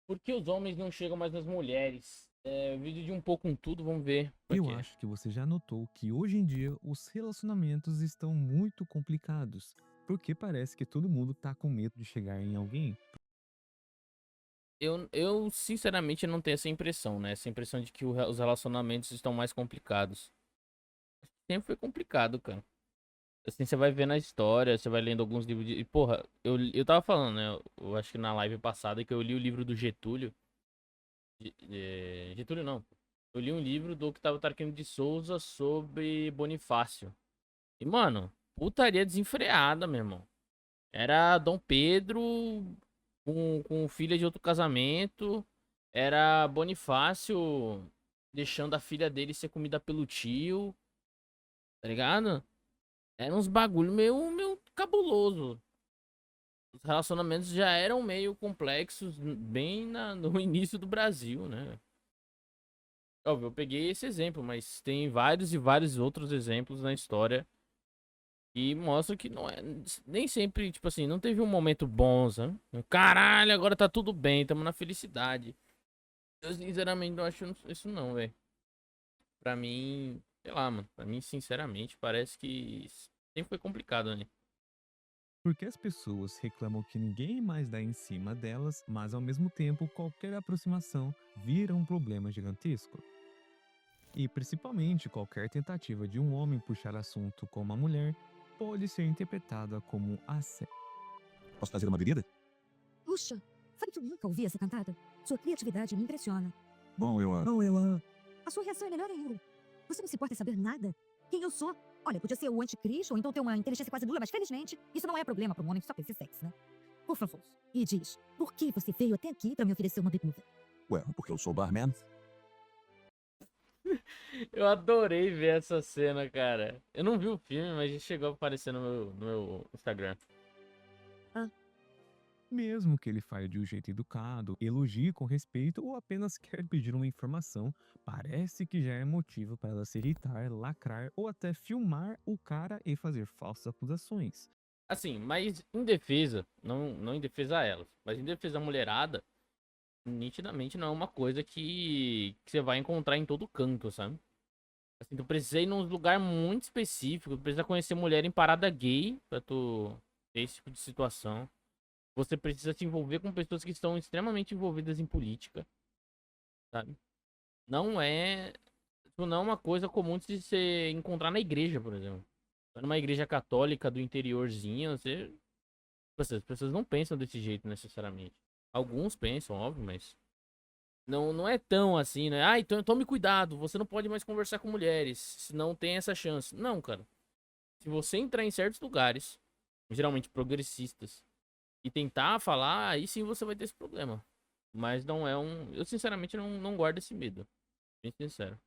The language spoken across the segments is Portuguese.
Por que os homens não chegam mais nas mulheres? Vídeo de um pouco com tudo, vamos ver por Eu quê. acho que você já notou que hoje em dia os relacionamentos estão muito complicados, porque parece que todo mundo tá com medo de chegar em alguém. Eu sinceramente não tenho essa impressão, né? Essa impressão de que os relacionamentos estão mais complicados. Sempre foi complicado, cara. Assim, você vai vendo a história, você vai lendo alguns livros de. E, porra, eu tava falando, né? Eu acho que na live passada que eu li o livro do Getúlio. Getúlio não. Eu li um livro do Octavio Tarquino de Souza sobre Bonifácio. E, mano, putaria desenfreada, meu irmão. Era Dom Pedro com filha de outro casamento. Era Bonifácio deixando a filha dele ser comida pelo tio, tá ligado? Era uns bagulho meio cabuloso. Os relacionamentos já eram meio complexos bem no início do Brasil, né? Óbvio, eu peguei esse exemplo, mas tem vários e vários outros exemplos na história que mostram que não é nem sempre, tipo assim, não teve um momento bom, sabe? Caralho, agora tá tudo bem, tamo na felicidade. Eu sinceramente não acho isso não, velho. Pra mim, sei lá, mano. Pra mim, sinceramente, parece que sempre foi complicado, né? Porque as pessoas reclamam que ninguém mais dá em cima delas, mas ao mesmo tempo qualquer aproximação vira um problema gigantesco. E principalmente qualquer tentativa de um homem puxar assunto com uma mulher pode ser interpretada como assédio. Posso trazer uma bebida? Puxa, sabe que eu nunca ouvi essa cantada? Sua criatividade me impressiona. Bom, A sua reação é melhor ainda. Você não se importa em saber nada? Quem eu sou? Olha, podia ser o anticristo ou então ter uma inteligência quase nula, mas felizmente isso não é problema para um homem que só pensa em sexo, né? Por favor, e diz, por que você veio até aqui para me oferecer uma bebida? Porque eu sou barman. Eu adorei ver essa cena, cara. Eu não vi o filme, mas já chegou a aparecer no meu Instagram. Ah, Mesmo que ele fale de um jeito educado, elogie com respeito ou apenas quer pedir uma informação, parece que já é motivo para ela se irritar, lacrar ou até filmar o cara e fazer falsas acusações. Assim, mas em defesa, não em defesa a elas, mas em defesa da mulherada, nitidamente não é uma coisa que você vai encontrar em todo canto, sabe? Assim, tu precisa ir num lugar muito específico, tu precisa conhecer mulher em parada gay pra tu ter esse tipo de situação. Você precisa se envolver com pessoas que estão extremamente envolvidas em política, sabe? Não é, tipo, não é uma coisa comum de se encontrar na igreja, por exemplo. Numa igreja católica do interiorzinho, as pessoas não pensam desse jeito necessariamente. Alguns pensam, óbvio, mas não é tão assim, né? Ah, então tome cuidado, você não pode mais conversar com mulheres, senão tem essa chance. Não, cara. Se você entrar em certos lugares, geralmente progressistas, e tentar falar, aí sim você vai ter esse problema. Mas não é um. Eu sinceramente não guardo esse medo. Bem sincero.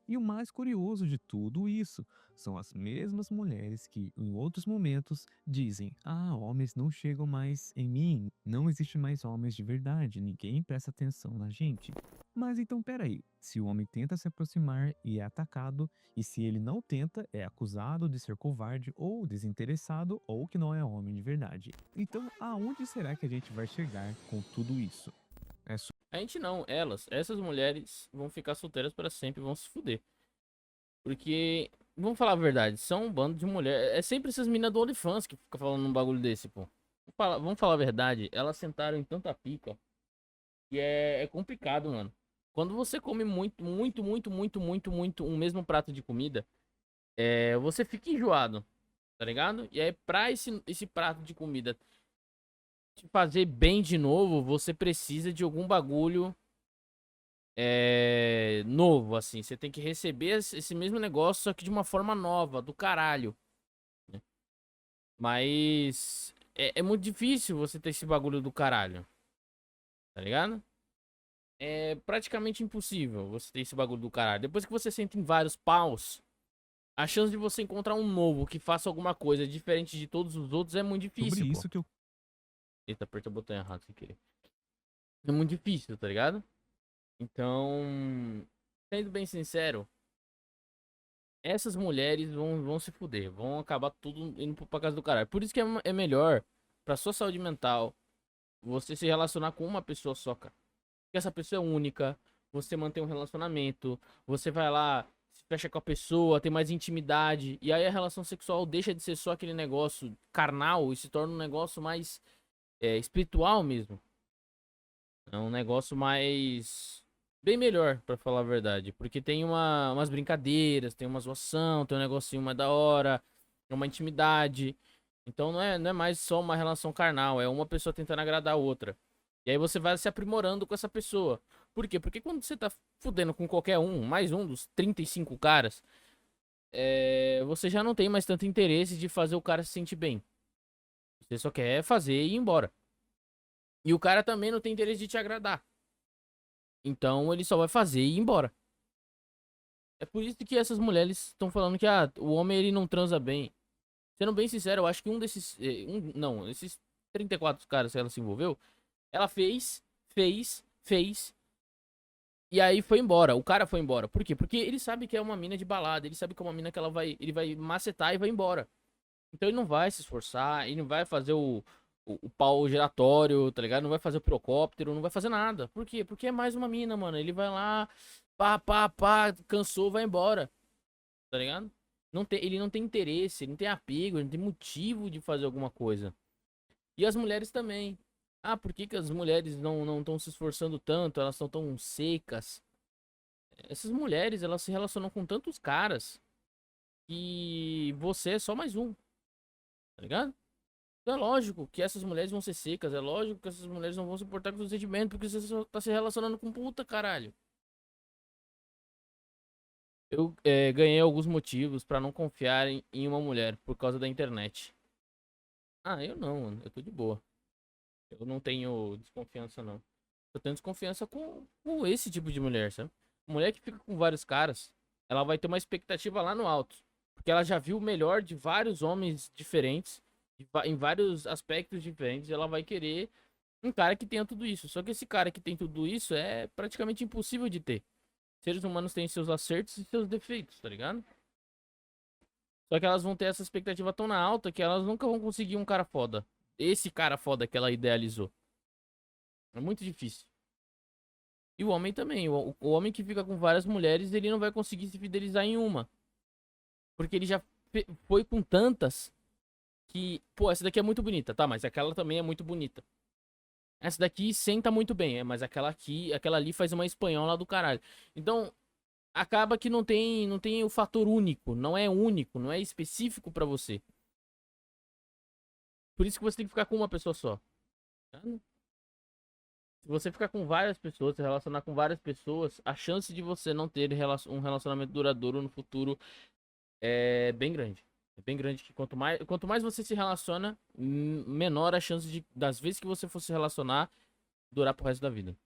E o mais curioso de tudo isso são as mesmas mulheres que, em outros momentos, dizem: Ah, homens não chegam mais em mim, não existe mais homens de verdade, ninguém presta atenção na gente. Mas então peraí, se o homem tenta se aproximar e é atacado, e se ele não tenta, é acusado de ser covarde ou desinteressado ou que não é homem de verdade. Então, aonde será que a gente vai chegar com tudo isso? É A gente não, essas mulheres vão ficar solteiras para sempre, vão se fuder. Porque, vamos falar a verdade, são um bando de mulher. É sempre essas minas do OnlyFans que fica falando um bagulho desse, pô. Vamos falar a verdade, elas sentaram em tanta pica que é complicado, mano. Quando você come muito um mesmo prato de comida, você fica enjoado, tá ligado? E aí, pra esse prato de comida te fazer bem de novo, você precisa de algum bagulho novo, assim. Você tem que receber esse mesmo negócio, só que de uma forma nova, do caralho, né? Mas é muito difícil você ter esse bagulho do caralho, tá ligado? É praticamente impossível você ter esse bagulho do caralho. Depois que você senta em vários paus, a chance de você encontrar um novo que faça alguma coisa diferente de todos os outros é muito sobre difícil, pô. isso que eu Eita, apertei o botão errado sem querer. É muito difícil, tá ligado? Então, sendo bem sincero, essas mulheres vão se fuder, vão acabar tudo indo pra casa do caralho. Por isso que é melhor, pra sua saúde mental, você se relacionar com uma pessoa só, cara. que essa pessoa é única, você mantém um relacionamento, você vai lá, se fecha com a pessoa, tem mais intimidade, e aí a relação sexual deixa de ser só aquele negócio carnal e se torna um negócio mais espiritual mesmo. É um negócio mais. Bem melhor, pra falar a verdade. Porque tem umas brincadeiras, tem uma zoação, tem um negocinho mais da hora, uma intimidade. Então não é mais só uma relação carnal, é uma pessoa tentando agradar a outra. E aí você vai se aprimorando com essa pessoa. Por quê? Porque quando você tá fudendo com qualquer um, mais um dos 35 caras, você já não tem mais tanto interesse de fazer o cara se sentir bem. Você só quer fazer e ir embora. E o cara também não tem interesse de te agradar. Então ele só vai fazer e ir embora. É por isso que essas mulheres estão falando que o homem ele não transa bem. Sendo bem sincero, eu acho que um desses. Não, esses 34 caras que ela se envolveu, ela fez. E aí foi embora. O cara foi embora. Por quê? Porque ele sabe que é uma mina de balada. Ele sabe que é uma mina que ele vai macetar e vai embora. Então ele não vai se esforçar, ele não vai fazer o pau giratório, tá ligado? Não vai fazer o pirocóptero, não vai fazer nada. Por quê? Porque é mais uma mina, mano. Ele vai lá, pá, cansou, vai embora. Tá ligado? Ele não tem interesse, ele não tem apego, ele não tem motivo de fazer alguma coisa. E as mulheres também. Por que que as mulheres não estão se esforçando tanto? Elas estão tão secas. Essas mulheres, elas se relacionam com tantos caras que você é só mais um, tá ligado? Então é lógico que essas mulheres vão ser secas, é lógico que essas mulheres não vão se importar com o sentimento, porque você só tá se relacionando com puta, caralho. Eu ganhei alguns motivos pra não confiar em uma mulher por causa da internet. Eu não, mano. Eu tô de boa. Eu não tenho desconfiança, não. Eu tenho desconfiança com esse tipo de mulher, sabe? Mulher que fica com vários caras, ela vai ter uma expectativa lá no alto. Porque ela já viu o melhor de vários homens diferentes, em vários aspectos diferentes, e ela vai querer um cara que tenha tudo isso. Só que esse cara que tem tudo isso é praticamente impossível de ter. Seres humanos têm seus acertos e seus defeitos, tá ligado? Só que elas vão ter essa expectativa tão na alta que elas nunca vão conseguir um cara foda. Esse cara foda que ela idealizou. É muito difícil. E o homem também. O homem que fica com várias mulheres, ele não vai conseguir se fidelizar em uma. Porque ele já foi com tantas que, pô, essa daqui é muito bonita, tá? Mas aquela também é muito bonita. Essa daqui senta muito bem, mas aquela ali faz uma espanhola do caralho. Então, acaba que não tem o fator único, não é único, não é específico pra você. Por isso que você tem que ficar com uma pessoa só. Tá? Se você ficar com várias pessoas, se relacionar com várias pessoas, a chance de você não ter um relacionamento duradouro no futuro é bem grande. É bem grande que quanto mais você se relaciona, menor a chance das vezes que você for se relacionar durar pro resto da vida.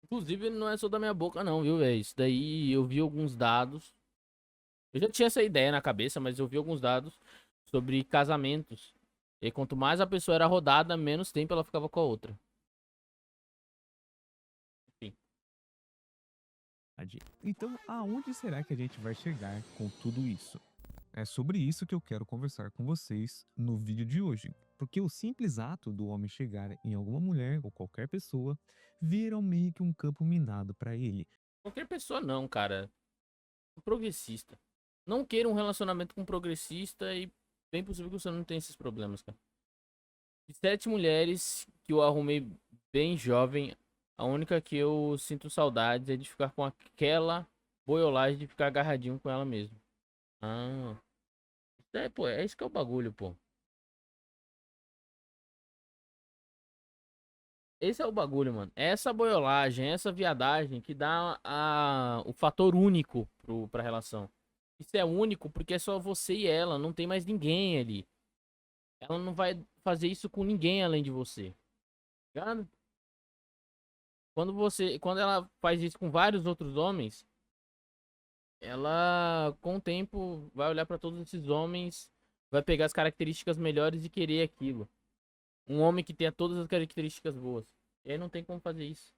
Inclusive, não é só da minha boca, não, viu, velho? Isso daí eu vi alguns dados. Eu já tinha essa ideia na cabeça, mas eu vi alguns dados sobre casamentos. E quanto mais a pessoa era rodada, menos tempo ela ficava com a outra. Enfim. Então, aonde será que a gente vai chegar com tudo isso? É sobre isso que eu quero conversar com vocês no vídeo de hoje. Porque o simples ato do homem chegar em alguma mulher ou qualquer pessoa vira meio que um campo minado para ele. Qualquer pessoa não, cara. Um progressista. Não queira um relacionamento com um progressista e bem possível que você não tenha esses problemas, cara. De 7 mulheres que eu arrumei bem jovem, a única que eu sinto saudades é de ficar com aquela boiolagem de ficar agarradinho com ela mesmo. Pô, é isso que é o bagulho, pô. Esse é o bagulho, mano. Essa boiolagem, essa viadagem que dá o fator único pra relação. Isso é único porque é só você e ela, não tem mais ninguém ali. Ela não vai fazer isso com ninguém além de você. Tá ligado? Quando ela faz isso com vários outros homens, ela com o tempo vai olhar pra todos esses homens, vai pegar as características melhores e querer aquilo. Um homem que tenha todas as características boas. E aí não tem como fazer isso.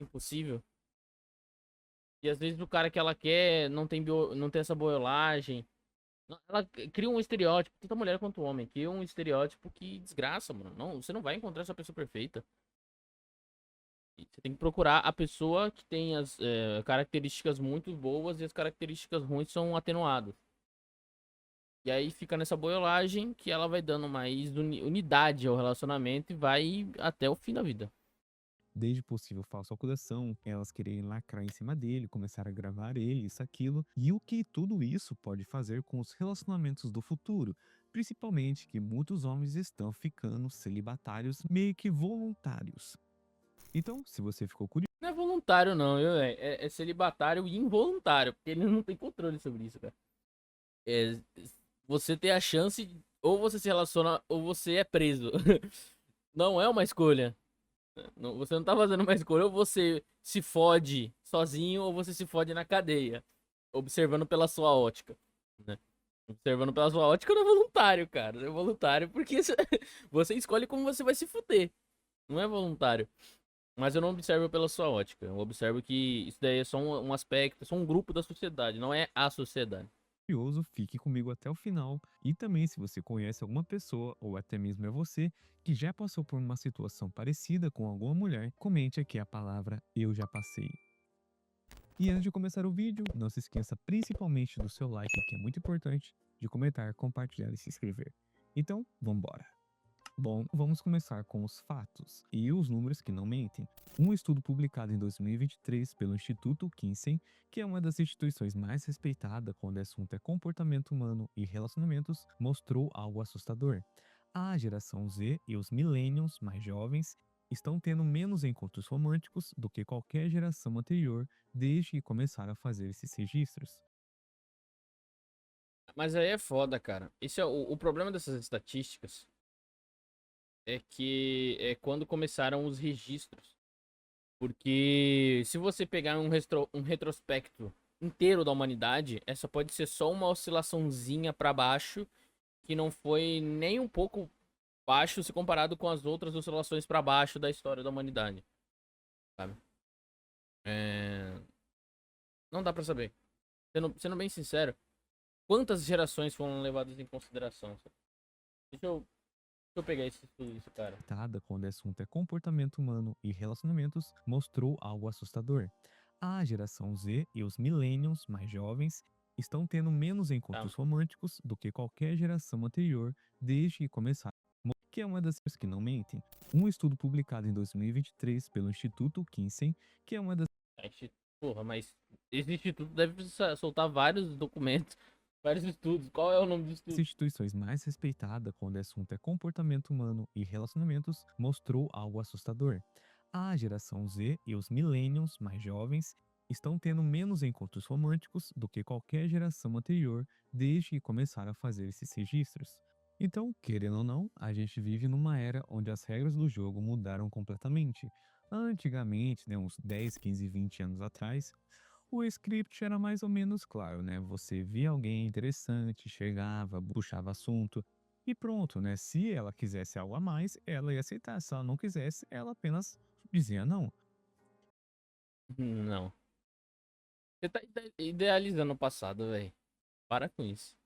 Impossível. E às vezes o cara que ela quer não tem essa boiolagem. Ela cria um estereótipo, tanto a mulher quanto o homem, cria um estereótipo que desgraça, mano. Não, você não vai encontrar essa pessoa perfeita. E você tem que procurar a pessoa que tem as características muito boas e as características ruins são atenuadas. E aí fica nessa boiolagem que ela vai dando mais unidade ao relacionamento e vai até o fim da vida. Desde possível falsa acusação, elas quererem lacrar em cima dele, começar a gravar ele, isso, aquilo, e o que tudo isso pode fazer com os relacionamentos do futuro, principalmente que muitos homens estão ficando celibatários meio que voluntários. Então, se você ficou curioso, Não é voluntário, não, viu, velho? É celibatário e involuntário, porque ele não tem controle sobre isso, cara. É, você tem a chance, ou você se relaciona, ou você é preso. Não é uma escolha. Você não tá fazendo uma escolha, ou você se fode sozinho, ou você se fode na cadeia. Observando pela sua ótica, né? Observando pela sua ótica não é voluntário, cara. Não é voluntário porque você escolhe como você vai se fuder. Não é voluntário. Mas eu não observo pela sua ótica. Eu observo que isso daí é só um aspecto, é só um grupo da sociedade, não é a sociedade. fique comigo até o final. E também, se você conhece alguma pessoa, ou até mesmo é você, que já passou por uma situação parecida com alguma mulher, comente aqui a palavra "eu já passei". E antes de começar o vídeo, não se esqueça principalmente do seu like, que é muito importante, de comentar, compartilhar e se inscrever. Então, vambora! Bom, vamos começar com os fatos e os números que não mentem. Um estudo publicado em 2023 pelo Instituto Kinsey, que é uma das instituições mais respeitadas quando o assunto é comportamento humano e relacionamentos, mostrou algo assustador. A geração Z e os millennials mais jovens estão tendo menos encontros românticos do que qualquer geração anterior desde que começaram a fazer esses registros. Mas aí é foda, cara. Esse é o problema dessas estatísticas é que é quando começaram os registros. Porque se você pegar um retrospecto inteiro da humanidade, essa pode ser só uma oscilaçãozinha pra baixo, que não foi nem um pouco baixo se comparado com as outras oscilações pra baixo da história da humanidade, sabe? É... Não dá pra saber. Sendo bem sincero, quantas gerações foram levadas em consideração? Sabe? Deixa eu pegar esse estudo disso, cara. Quando o assunto é comportamento humano e relacionamentos, mostrou algo assustador. A geração Z e os millennials mais jovens estão tendo menos encontros Tá. românticos do que qualquer geração anterior desde que começaram, que é uma das coisas que não mentem. Um estudo publicado em 2023 pelo Instituto Kinsey, que é uma das Porra, mas esse instituto deve soltar vários documentos, vários estudos. Qual é o nome do estudo? instituições mais respeitadas quando o assunto é comportamento humano e relacionamentos, mostrou algo assustador. A geração Z e os millennials mais jovens estão tendo menos encontros românticos do que qualquer geração anterior desde que começaram a fazer esses registros. Então, querendo ou não, a gente vive numa era onde as regras do jogo mudaram completamente. Antigamente, né, uns 10, 15, 20 anos atrás, o script era mais ou menos claro, né? Você via alguém interessante, chegava, puxava assunto e pronto, né? Se ela quisesse algo a mais, ela ia aceitar. Se ela não quisesse, ela apenas dizia não. Não. Você tá idealizando o passado, velho. Para com isso.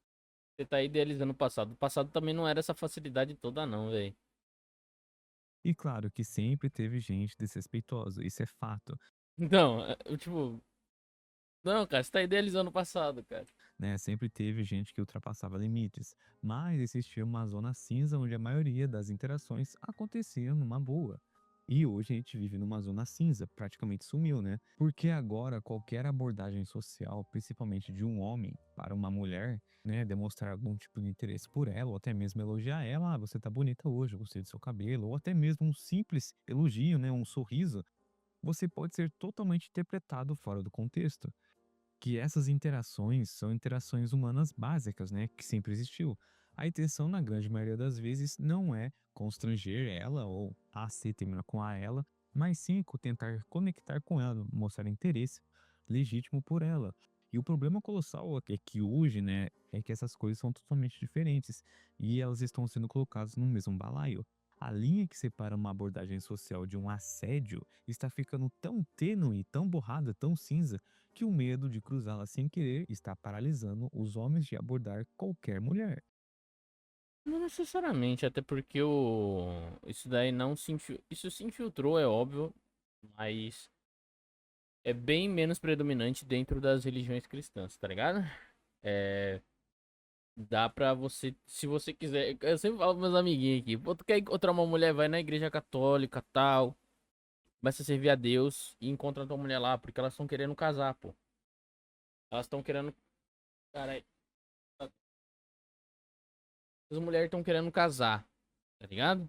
Você tá idealizando o passado. O passado também não era essa facilidade toda, não, velho. E claro que sempre teve gente desrespeitosa, isso é fato, Então, tipo. Não, cara, você tá idealizando o passado, cara. né? Sempre teve gente que ultrapassava limites, mas existia uma zona cinza onde a maioria das interações acontecia numa boa. E hoje a gente vive numa zona cinza, praticamente sumiu, né? Porque agora qualquer abordagem social, principalmente de um homem para uma mulher, né, demonstrar algum tipo de interesse por ela, ou até mesmo elogiar ela, ah, você tá bonita hoje, eu gostei do seu cabelo, ou até mesmo um simples elogio, né, um sorriso, você pode ser totalmente interpretado fora do contexto. Que essas interações são interações humanas básicas, né, que sempre existiu. A intenção, na grande maioria das vezes, não é constranger ela ou a se terminar com a ela, mas sim tentar conectar com ela, mostrar interesse legítimo por ela. E o problema colossal é que hoje, né, é que essas coisas são totalmente diferentes e elas estão sendo colocadas no mesmo balaio. A linha que separa uma abordagem social de um assédio está ficando tão tênue, tão borrada, tão cinza, que o medo de cruzá-la sem querer está paralisando os homens de abordar qualquer mulher. Não necessariamente, até porque isso daí não se infiltrou. Isso se infiltrou, é óbvio. Mas é bem menos predominante dentro das religiões cristãs, tá ligado? É, dá pra você, se você quiser. Eu sempre falo pros meus amiguinhos aqui, pô, tu quer encontrar uma mulher, vai na igreja católica tal. Começa a servir a Deus e encontra tua mulher lá, porque elas estão querendo casar, pô. Elas estão querendo. Cara, as mulheres estão querendo casar, tá ligado?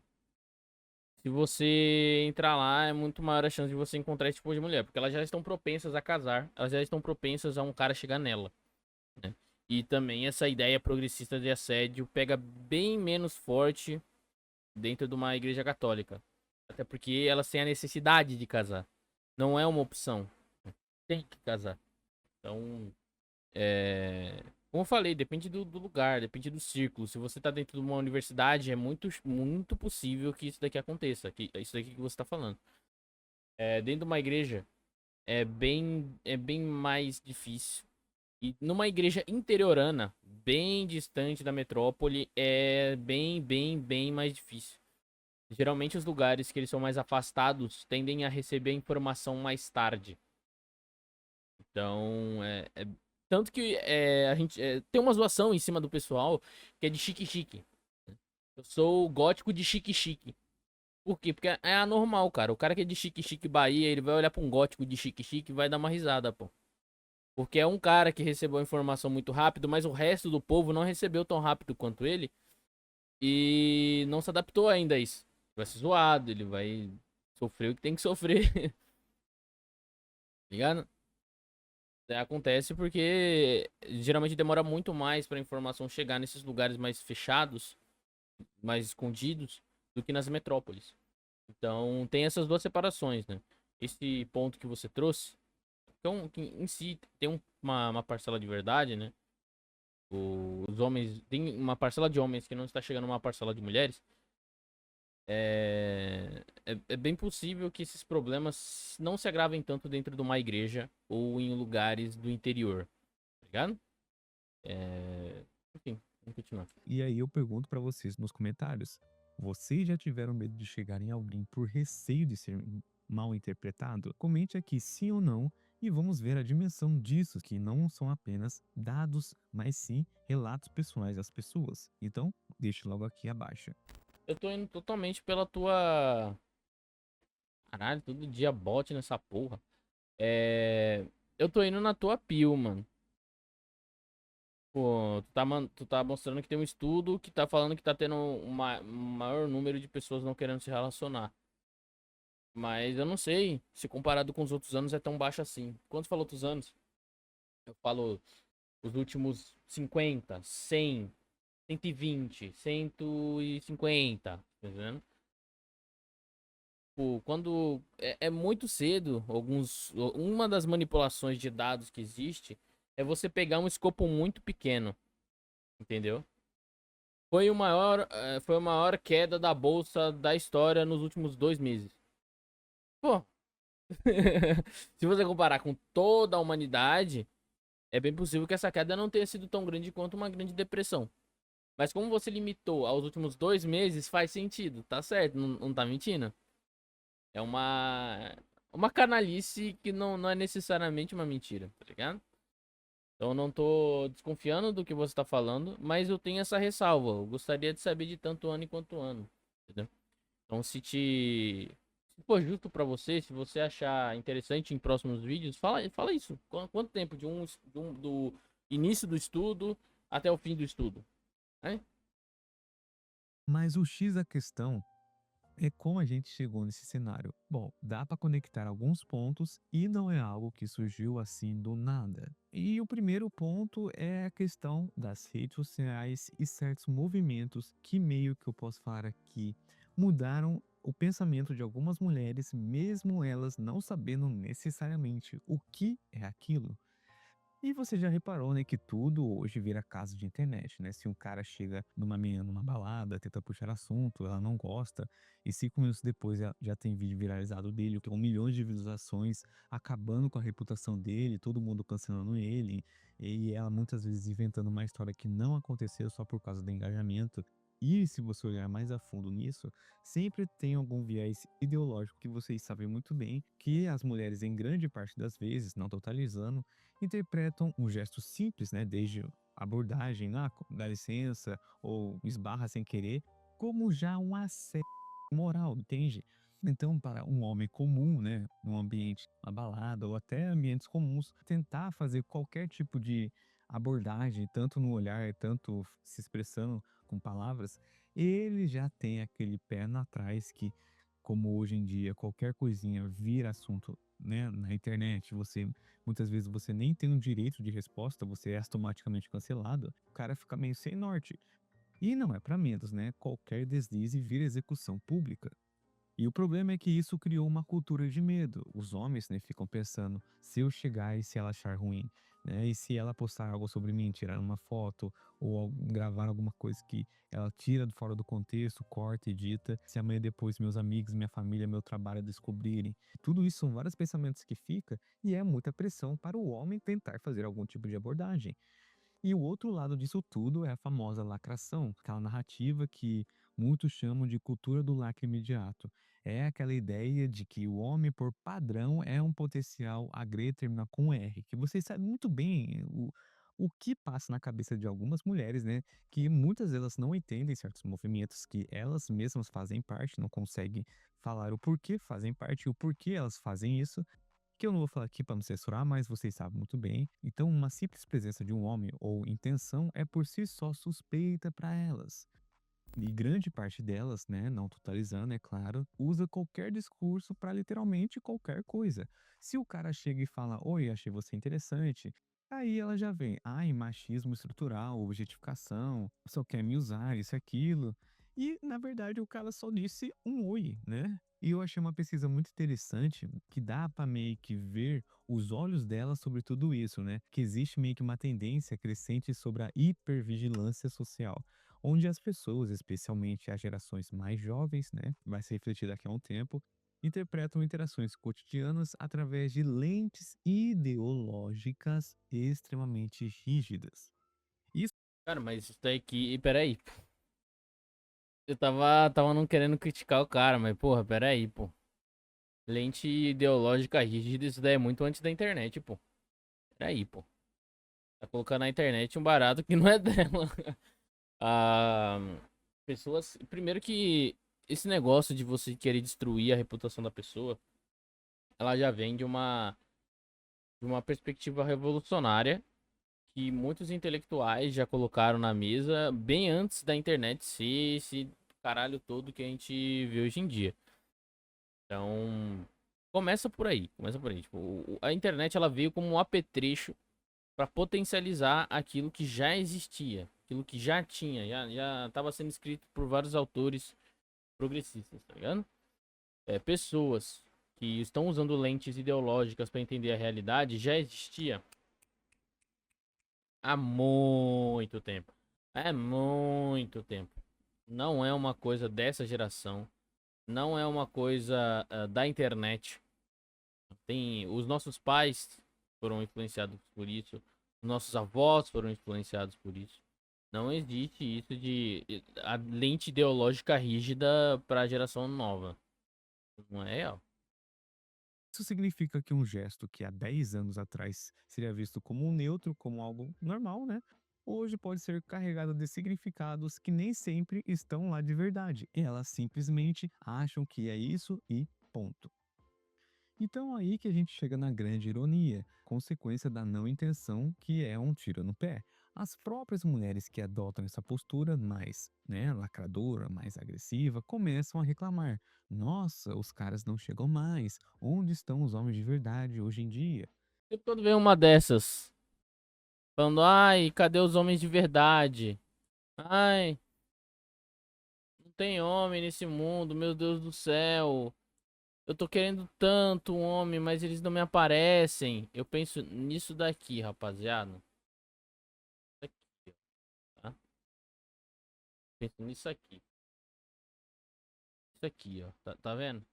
Se você entrar lá, é muito maior a chance de você encontrar esse tipo de mulher, porque elas já estão propensas a casar, elas já estão propensas a um cara chegar nela, né? E também essa ideia progressista de assédio pega bem menos forte dentro de uma igreja católica. Até porque elas têm a necessidade de casar. Não é uma opção. Tem que casar. Então, como eu falei, depende do lugar, depende do círculo. Se você tá dentro de uma universidade, é muito possível que isso daqui aconteça. Que, isso daqui que você tá falando. Dentro de uma igreja, é bem mais difícil. E numa igreja interiorana, bem distante da metrópole, é bem mais difícil. Geralmente os lugares que eles são mais afastados tendem a receber a informação mais tarde. Então, tanto que a gente tem uma zoação em cima do pessoal que é de chique-chique. Eu sou o gótico de chique-chique. Por quê? Porque é anormal, cara. O cara que é de chique-chique Bahia, ele vai olhar pra um gótico de chique-chique e vai dar uma risada, pô. Porque é um cara que recebeu a informação muito rápido, mas o resto do povo não recebeu tão rápido quanto ele e não se adaptou ainda a isso. Vai ser zoado, ele vai sofrer o que tem que sofrer, ligado? Acontece porque geralmente demora muito mais pra informação chegar nesses lugares mais fechados, mais escondidos, do que nas metrópoles. Então tem essas duas separações, né? Esse ponto que você trouxe, então, que em si tem uma parcela de verdade, né? Os homens. Tem uma parcela de homens que não está chegando a uma parcela de mulheres. É bem possível que esses problemas não se agravem tanto dentro de uma igreja ou em lugares do interior, tá ligado? Enfim, vamos continuar. E aí eu pergunto pra vocês nos comentários: vocês já tiveram medo de chegar em alguém por receio de ser mal interpretado? Comente aqui sim ou não e vamos ver a dimensão disso, que não são apenas dados, mas sim relatos pessoais das pessoas. Então, deixe logo aqui abaixo. Eu tô indo totalmente pela tua. Caralho, todo dia bot nessa porra. Eu tô indo na tua pio, mano. Pô, tu tá mostrando que tem um estudo que tá falando que tá tendo um maior número de pessoas não querendo se relacionar. Mas eu não sei se comparado com os outros anos é tão baixo assim. Quantos falou outros anos? Eu falo os últimos 50, 100, 120, 150. Tá vendo? Pô, quando é muito cedo, uma das manipulações de dados que existe é você pegar um escopo muito pequeno, entendeu? Foi a maior queda da bolsa da história nos últimos 2 meses. Pô, se você comparar com toda a humanidade, é bem possível que essa queda não tenha sido tão grande quanto uma grande depressão. Mas como você limitou aos últimos 2 meses, faz sentido, tá certo, não tá mentindo. É uma canalice que não é necessariamente uma mentira, tá ligado? Então eu não tô desconfiando do que você tá falando, mas eu tenho essa ressalva. Eu gostaria de saber de tanto ano em quanto ano, entendeu? Então se for justo pra você, se você achar interessante em próximos vídeos, fala isso. Quanto tempo do início do estudo até o fim do estudo, né? Mas o X da questão é como a gente chegou nesse cenário. Bom, dá para conectar alguns pontos e não é algo que surgiu assim do nada. E o primeiro ponto é a questão das redes sociais e certos movimentos que meio que eu posso falar aqui mudaram o pensamento de algumas mulheres, mesmo elas não sabendo necessariamente o que é aquilo. E você já reparou, né, que tudo hoje vira caso de internet, né? Se um cara chega numa menina numa balada, tenta puxar assunto, ela não gosta, e 5 minutos depois já tem vídeo viralizado dele, com milhões de visualizações, acabando com a reputação dele, todo mundo cancelando ele, e ela muitas vezes inventando uma história que não aconteceu só por causa do engajamento. E se você olhar mais a fundo nisso, sempre tem algum viés ideológico que vocês sabem muito bem que as mulheres, em grande parte das vezes, não totalizando, interpretam um gesto simples, né, desde a abordagem, ah, dá licença, ou esbarra sem querer, como já um assédio moral, entende? Então, para um homem comum, né, num ambiente, uma balada ou até ambientes comuns, tentar fazer qualquer tipo de abordagem, tanto no olhar, tanto se expressando com palavras, ele já tem aquele pé atrás que, como hoje em dia qualquer coisinha vira assunto, né, na internet, você muitas vezes você nem tem um direito de resposta, você é automaticamente cancelado, o cara fica meio sem norte. E não é para menos, né? Qualquer deslize vira execução pública. E o problema é que isso criou uma cultura de medo. Os homens, né, ficam pensando, se eu chegar e se ela achar ruim, né, e se ela postar algo sobre mim, tirar uma foto ou gravar alguma coisa que ela tira fora do contexto, corta, edita, se amanhã depois meus amigos, minha família, meu trabalho descobrirem. Tudo isso são vários pensamentos que fica e é muita pressão para o homem tentar fazer algum tipo de abordagem. E o outro lado disso tudo é a famosa lacração, aquela narrativa que muitos chamam de cultura do lacre imediato. É aquela ideia de que o homem, por padrão, é um potencial agrê terminar com R, que vocês sabem muito bem o que passa na cabeça de algumas mulheres, né? Que muitas delas não entendem certos movimentos que elas mesmas fazem parte, não conseguem falar o porquê fazem parte e o porquê elas fazem isso, que eu não vou falar aqui para não censurar, mas vocês sabem muito bem. Então, uma simples presença de um homem ou intenção é por si só suspeita para elas. E grande parte delas, né, não totalizando, é claro, usa qualquer discurso para literalmente qualquer coisa. Se o cara chega e fala, oi, achei você interessante, aí ela já vem, ai, machismo estrutural, objetificação, só quer me usar, isso e aquilo. E, na verdade, o cara só disse um oi, né? E eu achei uma pesquisa muito interessante que dá para meio que ver os olhos dela sobre tudo isso, né? Que existe meio que uma tendência crescente sobre a hipervigilância social onde as pessoas, especialmente as gerações mais jovens, né, vai ser refletido daqui a um tempo, interpretam interações cotidianas através de lentes ideológicas extremamente rígidas. Isso Cara, mas isso daqui. Peraí. Eu tava não querendo criticar o cara, mas porra, peraí, pô. Lente ideológica rígida, isso daí é muito antes da internet, pô. Peraí, pô. Tá colocando na internet um barato que não é dela. Ah, pessoas. Primeiro que esse negócio de você querer destruir a reputação da pessoa, ela já vem de uma perspectiva revolucionária que muitos intelectuais já colocaram na mesa bem antes da internet ser esse caralho todo que a gente vê hoje em dia. Então, começa por aí, começa por aí. Tipo, a internet ela veio como um apetrecho para potencializar aquilo que já existia, aquilo que já tinha, já estava sendo escrito por vários autores progressistas, tá ligado? Pessoas que estão usando lentes ideológicas para entender a realidade já existia há muito tempo. É muito tempo. Não é uma coisa dessa geração. Não é uma coisa da internet. Tem os nossos pais foram influenciados por isso. Os nossos avós foram influenciados por isso. Não existe isso de a lente ideológica rígida para a geração nova. Não é real. Isso significa que um gesto que há 10 anos atrás seria visto como um neutro, como algo normal, né? Hoje pode ser carregado de significados que nem sempre estão lá de verdade. Elas simplesmente acham que é isso e ponto. Então aí que a gente chega na grande ironia, consequência da não intenção, que é um tiro no pé. As próprias mulheres que adotam essa postura mais, né, lacradora, mais agressiva, começam a reclamar. Nossa, os caras não chegam mais. Onde estão os homens de verdade hoje em dia? Eu todo vem uma dessas falando, ai, cadê os homens de verdade? Ai, não tem homem nesse mundo, meu Deus do céu. Eu tô querendo tanto um homem, mas eles não me aparecem. Eu penso nisso daqui, rapaziada. Isso aqui, ó, tá? Penso nisso aqui. Isso aqui, ó. Tá vendo?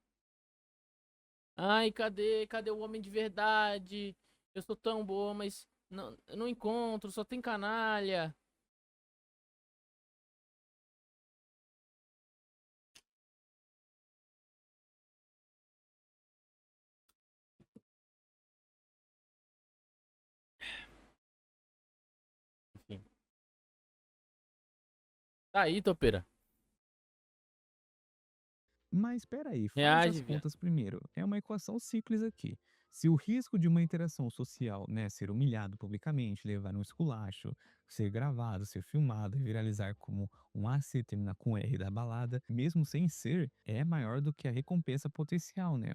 Ai, cadê o homem de verdade? Eu sou tão boa, mas não, eu não encontro, só tem canalha. Tá aí, topeira. Mas espera aí, faz as Reage, viado. contas primeiro. É uma equação simples aqui. Se o risco de uma interação social, né, ser humilhado publicamente, levar um esculacho, ser gravado, ser filmado e viralizar como um AC terminar com R da balada, mesmo sem ser, é maior do que a recompensa potencial, né?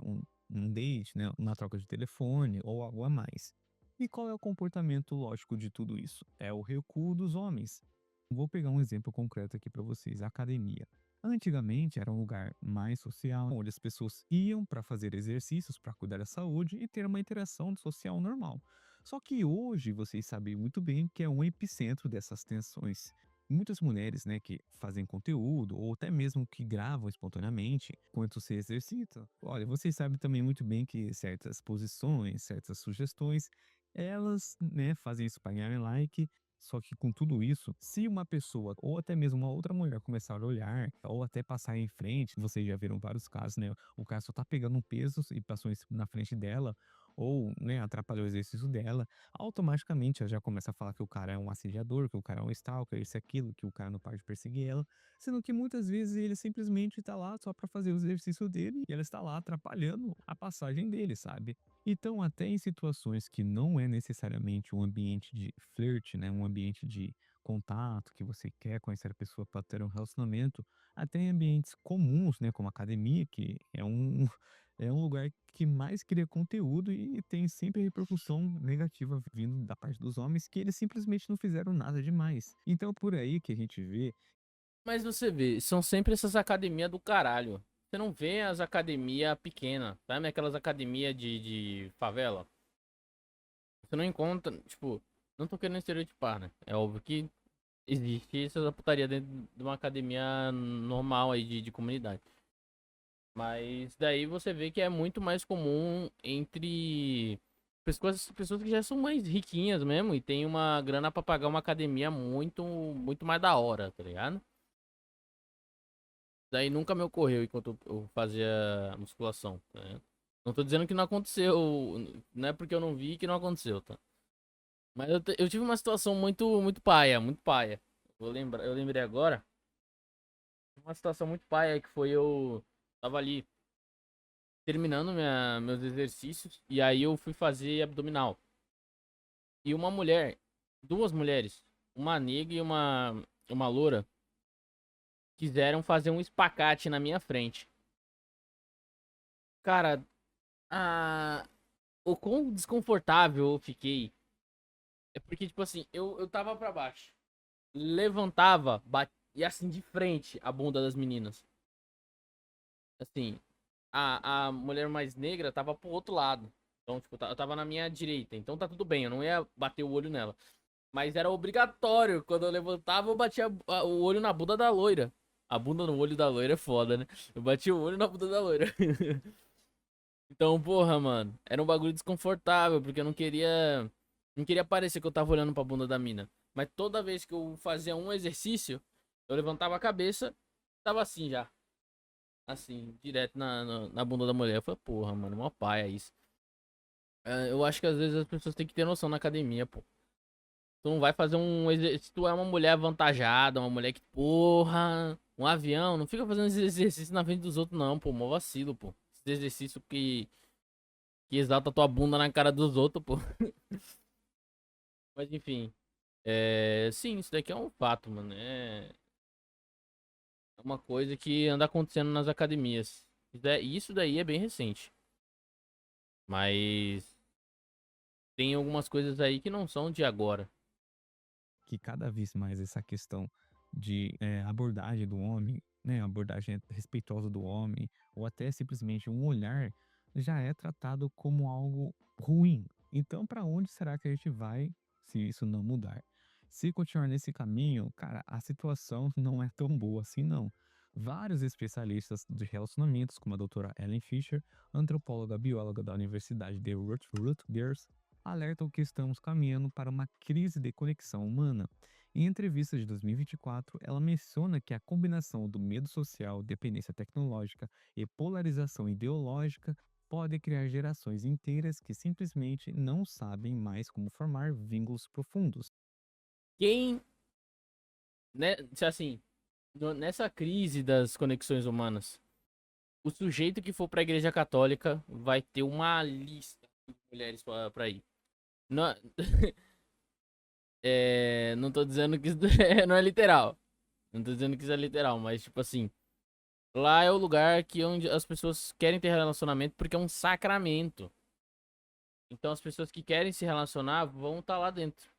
Um date, né? Uma troca de telefone ou algo a mais. E qual é o comportamento lógico de tudo isso? É o recuo dos homens. Vou pegar um exemplo concreto aqui para vocês, a academia. Antigamente era um lugar mais social, onde as pessoas iam para fazer exercícios, para cuidar da saúde e ter uma interação social normal. Só que hoje vocês sabem muito bem que é um epicentro dessas tensões. Muitas mulheres, né, que fazem conteúdo ou até mesmo que gravam espontaneamente enquanto se exercitam. Olha, vocês sabem também muito bem que certas posições, certas sugestões, elas, né, fazem isso para ganhar like. Só que com tudo isso, se uma pessoa ou até mesmo uma outra mulher começar a olhar ou até passar em frente, vocês já viram vários casos, né? O cara só tá pegando um peso e passou na frente dela ou, né, atrapalhou o exercício dela, automaticamente ela já começa a falar que o cara é um assediador, que o cara é um stalker, isso e aquilo, que o cara não para de perseguir ela, sendo que muitas vezes ele simplesmente tá lá só para fazer o exercício dele e ela está lá atrapalhando a passagem dele, sabe? Então, até em situações que não é necessariamente um ambiente de flerte, né, um ambiente de contato, que você quer conhecer a pessoa para ter um relacionamento, até em ambientes comuns, né, como academia, que é um, é um lugar que mais cria conteúdo e tem sempre repercussão negativa vindo da parte dos homens, que eles simplesmente não fizeram nada demais. Então, por aí que a gente vê. Mas você vê, são sempre essas academias do caralho. Você não vê as academias pequenas, sabe? Aquelas academias de favela. Você não encontra, tipo, não tô querendo estereotipar, né? É óbvio que existe essa putaria dentro de uma academia normal aí de comunidade. Mas daí você vê que é muito mais comum entre pessoas que já são mais riquinhas mesmo e tem uma grana pra pagar uma academia muito mais da hora, tá ligado? Daí nunca me ocorreu enquanto eu fazia musculação, tá ligado? Não tô dizendo que não aconteceu, não é porque eu não vi que não aconteceu, tá? Mas eu tive uma situação muito paia, muito paia. Eu lembrei agora, uma situação muito paia que foi eu tava ali terminando meus exercícios e aí eu fui fazer abdominal. E uma mulher, duas mulheres, uma negra e uma loura, quiseram fazer um espacate na minha frente. Cara, a... o quão desconfortável eu fiquei é porque, tipo assim, eu tava pra baixo, levantava, e assim de frente a bunda das meninas. Assim, a mulher mais negra tava pro outro lado. Então, tipo, eu tava na minha direita. Então tá tudo bem, eu não ia bater o olho nela. Mas era obrigatório. Quando eu levantava, eu batia o olho na bunda da loira. A bunda no olho da loira é foda, né? Eu bati o olho na bunda da loira. Então, porra, mano. Era um bagulho desconfortável, porque eu não queria. Não queria parecer que eu tava olhando pra bunda da mina. Mas toda vez que eu fazia um exercício, eu levantava a cabeça, tava assim já. Assim, direto na bunda da mulher. Eu falei, porra, mano, mó paia isso. Eu acho que às vezes as pessoas têm que ter noção na academia, pô. Tu não vai fazer um exercício. Se tu é uma mulher avantajada, uma mulher que, porra, um avião, não fica fazendo esse exercício na frente dos outros, não, pô. Mó vacilo, pô. Esse exercício que exalta tua bunda na cara dos outros, pô. Mas enfim. Sim, isso daqui é um fato, mano. É uma coisa que anda acontecendo nas academias. Isso daí é bem recente. Mas tem algumas coisas aí que não são de agora. Que cada vez mais essa questão de abordagem do homem, né, abordagem respeitosa do homem, ou até simplesmente um olhar, já é tratado como algo ruim. Então, para onde será que a gente vai se isso não mudar? Se continuar nesse caminho, cara, a situação não é tão boa assim, não. Vários especialistas de relacionamentos, como a doutora Ellen Fisher, antropóloga bióloga da Universidade de Rutgers, alertam que estamos caminhando para uma crise de conexão humana. Em entrevista de 2024, ela menciona que a combinação do medo social, dependência tecnológica e polarização ideológica pode criar gerações inteiras que simplesmente não sabem mais como formar vínculos profundos. Quem, né, se assim, Nessa crise das conexões humanas, o sujeito que for pra igreja católica vai ter uma lista de mulheres pra ir. Não, não tô dizendo que isso não é literal. Não tô dizendo que isso é literal, mas tipo assim, lá é o lugar que onde as pessoas querem ter relacionamento porque é um sacramento. Então as pessoas que querem se relacionar vão estar lá dentro.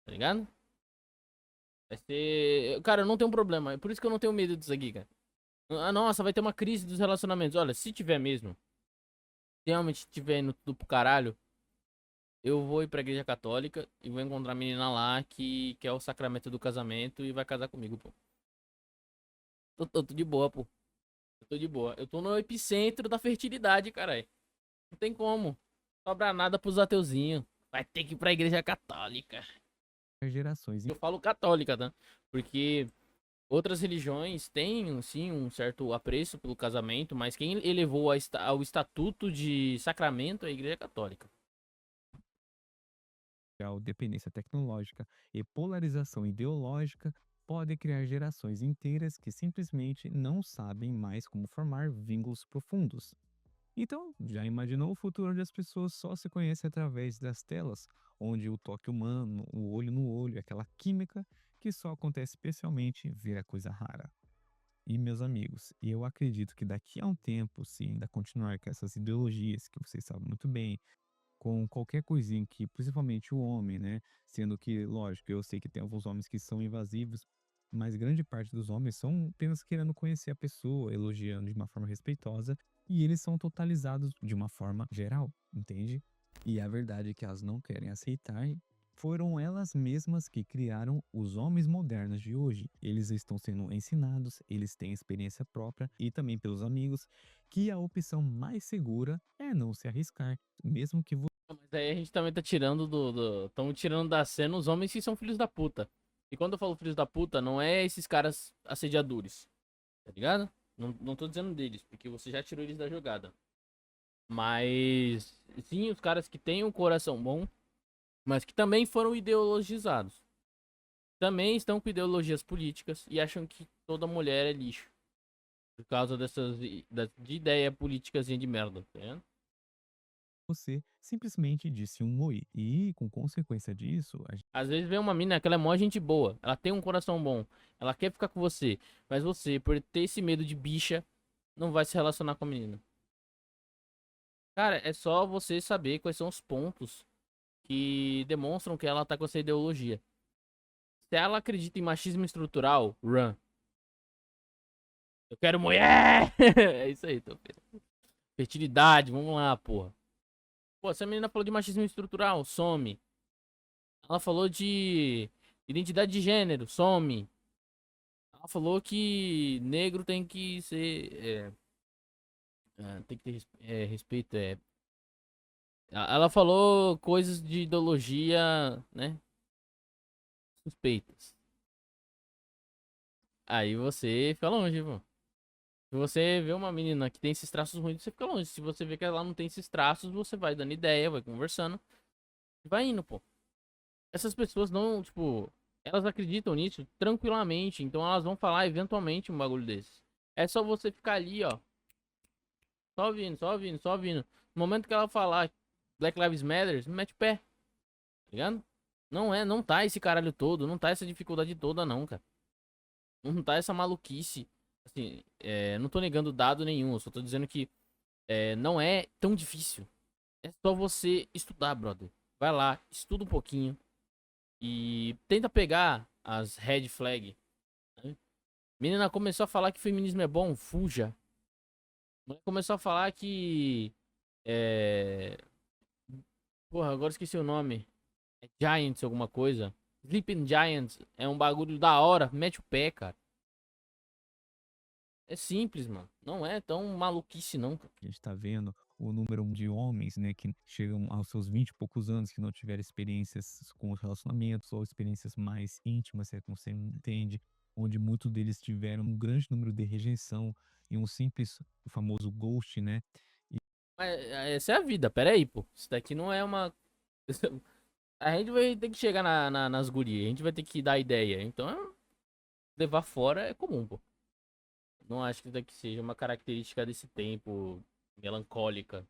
Tá ligado? Vai ser. Cara, eu não tenho problema. É por isso que eu não tenho medo disso aqui, cara. Ah, nossa, vai ter uma crise dos relacionamentos. Olha, se tiver mesmo, se realmente tiver indo tudo pro caralho, eu vou ir pra igreja católica e vou encontrar a menina lá que quer o sacramento do casamento e vai casar comigo, pô. Tô de boa, pô. Eu tô de boa. Eu tô no epicentro da fertilidade, caralho. Não tem como. Sobra nada pros ateuzinhos. Vai ter que ir pra igreja católica. gerações. Eu falo católica, tá? Porque outras religiões têm, sim, um certo apreço pelo casamento, mas quem elevou ao estatuto de sacramento é a igreja católica. Dependência tecnológica e polarização ideológica podem criar gerações inteiras que simplesmente não sabem mais como formar vínculos profundos. Então, já imaginou o futuro onde as pessoas só se conhecem através das telas, onde o toque humano, o olho no olho, aquela química que só acontece especialmente vira coisa rara. E meus amigos, eu acredito que daqui a um tempo, se ainda continuar com essas ideologias que vocês sabem muito bem, com qualquer coisinha que, principalmente o homem, né? Sendo que, lógico, eu sei que tem alguns homens que são invasivos, mas grande parte dos homens são apenas querendo conhecer a pessoa, elogiando de uma forma respeitosa, e eles são totalizados de uma forma geral, entende? E a verdade é que elas não querem aceitar. Foram elas mesmas que criaram os homens modernos de hoje. Eles estão sendo ensinados, eles têm experiência própria e também pelos amigos que a opção mais segura é não se arriscar, mesmo que Mas aí a gente também tá tirando Tamo tirando da cena os homens que são filhos da puta. E quando eu falo filhos da puta, não é esses caras assediadores. Tá ligado? Não tô dizendo deles, porque você já tirou eles da jogada. Mas sim, os caras que têm um coração bom, mas que também foram ideologizados. Também estão com ideologias políticas e acham que toda mulher é lixo. Por causa de ideia políticas de merda, tá ligado? você simplesmente disse um oi. E, com consequência disso, Às vezes vem uma mina que ela é mó gente boa, ela tem um coração bom, ela quer ficar com você, mas você, por ter esse medo de bicha, não vai se relacionar com a menina. Cara, é só você saber quais são os pontos que demonstram que ela tá com essa ideologia. Se ela acredita em machismo estrutural, run. Eu quero mulher! É isso aí, tô. Fertilidade, vamos lá, porra. Pô, essa menina falou de machismo estrutural, some. Ela falou de identidade de gênero, some. Ela falou que negro tem que ser. Tem que ter respeito. Ela falou coisas de ideologia, né? Suspeitas. Aí você fica longe, pô. Se você vê uma menina que tem esses traços ruins, você fica longe. Se você vê que ela não tem esses traços, você vai dando ideia, vai conversando. E vai indo, pô. Essas pessoas não, tipo, elas acreditam nisso tranquilamente. Então elas vão falar eventualmente um bagulho desse. É só você ficar ali, ó. Só ouvindo, só ouvindo, só ouvindo. No momento que ela falar Black Lives Matter, mete o pé. Tá ligado? Não tá esse caralho todo. Não tá essa dificuldade toda, não, cara. Não tá essa maluquice. Assim, não tô negando dado nenhum. Eu só tô dizendo que não é tão difícil. É só você estudar, brother. Vai lá, estuda um pouquinho. E tenta pegar as red flag. Né? Menina começou a falar que feminismo é bom, fuja. Mulher começou a falar que. É... Porra, agora esqueci o nome. É Giants alguma coisa. Sleeping Giants é um bagulho da hora. Mete o pé, cara. É simples, mano. Não é tão maluquice, não, cara. a gente está vendo o número de homens, né, que chegam aos seus 20 e poucos anos, que não tiveram experiências com relacionamentos ou experiências mais íntimas, se é que você entende, onde muitos deles tiveram um grande número de rejeição e um simples, o famoso ghost, né? Mas essa é a vida, pera aí, pô. Isso daqui não é uma. A gente vai ter que chegar nas gurias, a gente vai ter que dar ideia. Então levar fora é comum, pô. Não acho que isso daqui seja uma característica desse tempo melancólica.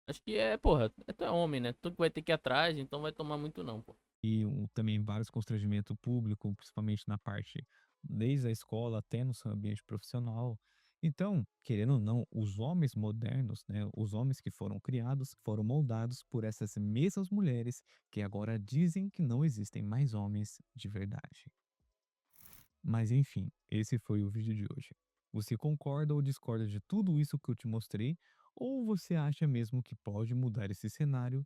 Acho que é, porra, tu é homem, né? Tu que vai ter que ir atrás, então vai tomar muito não, pô. E também vários constrangimentos públicos, principalmente na parte desde a escola até no seu ambiente profissional. Então, querendo ou não, os homens modernos, né, os homens que foram criados, foram moldados por essas mesmas mulheres que agora dizem que não existem mais homens de verdade. Mas enfim, esse foi o vídeo de hoje. Você concorda ou discorda de tudo isso que eu te mostrei? Ou você acha mesmo que pode mudar esse cenário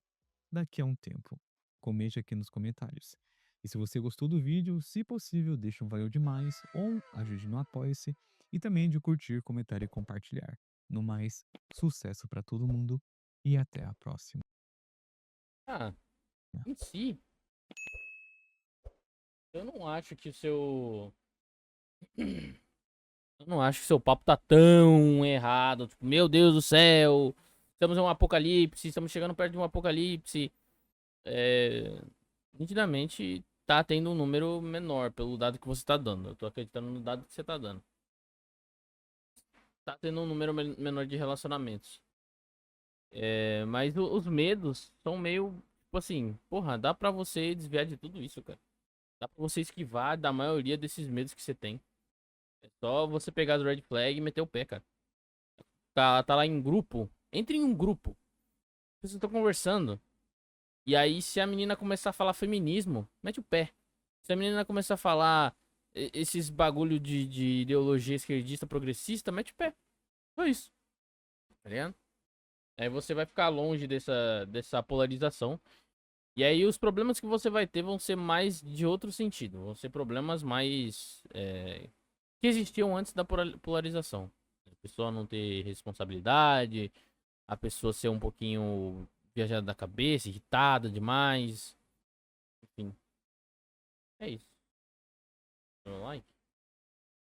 daqui a um tempo? Comente aqui nos comentários. E se você gostou do vídeo, se possível, deixe um valeu demais ou ajude no Apoia-se e também de curtir, comentar e compartilhar. No mais, sucesso para todo mundo e até a próxima. Ah, em si, eu não acho que o seu. Eu não acho que seu papo tá tão errado. Tipo, meu Deus do céu. Estamos em um apocalipse. Estamos chegando perto de um apocalipse. É. Nitidamente tá tendo um número menor pelo dado que você tá dando. Eu tô acreditando no dado que você tá dando. Tá tendo um número menor de relacionamentos. É, mas os medos são meio. Tipo assim, porra, dá pra você desviar de tudo isso, cara. Dá pra você esquivar da maioria desses medos que você tem. É só você pegar as red flag e meter o pé, cara. Tá lá em grupo. Entre em um grupo. Vocês estão conversando. E aí, se a menina começar a falar feminismo, mete o pé. Se a menina começar a falar esses bagulho de ideologia esquerdista progressista, mete o pé. Só isso. Tá ligado? Aí você vai ficar longe dessa polarização. E aí os problemas que você vai ter vão ser mais de outro sentido. Vão ser problemas mais que existiam antes da polarização. A pessoa não ter responsabilidade, a pessoa ser um pouquinho viajada da cabeça, irritada demais. Enfim. É isso. Like.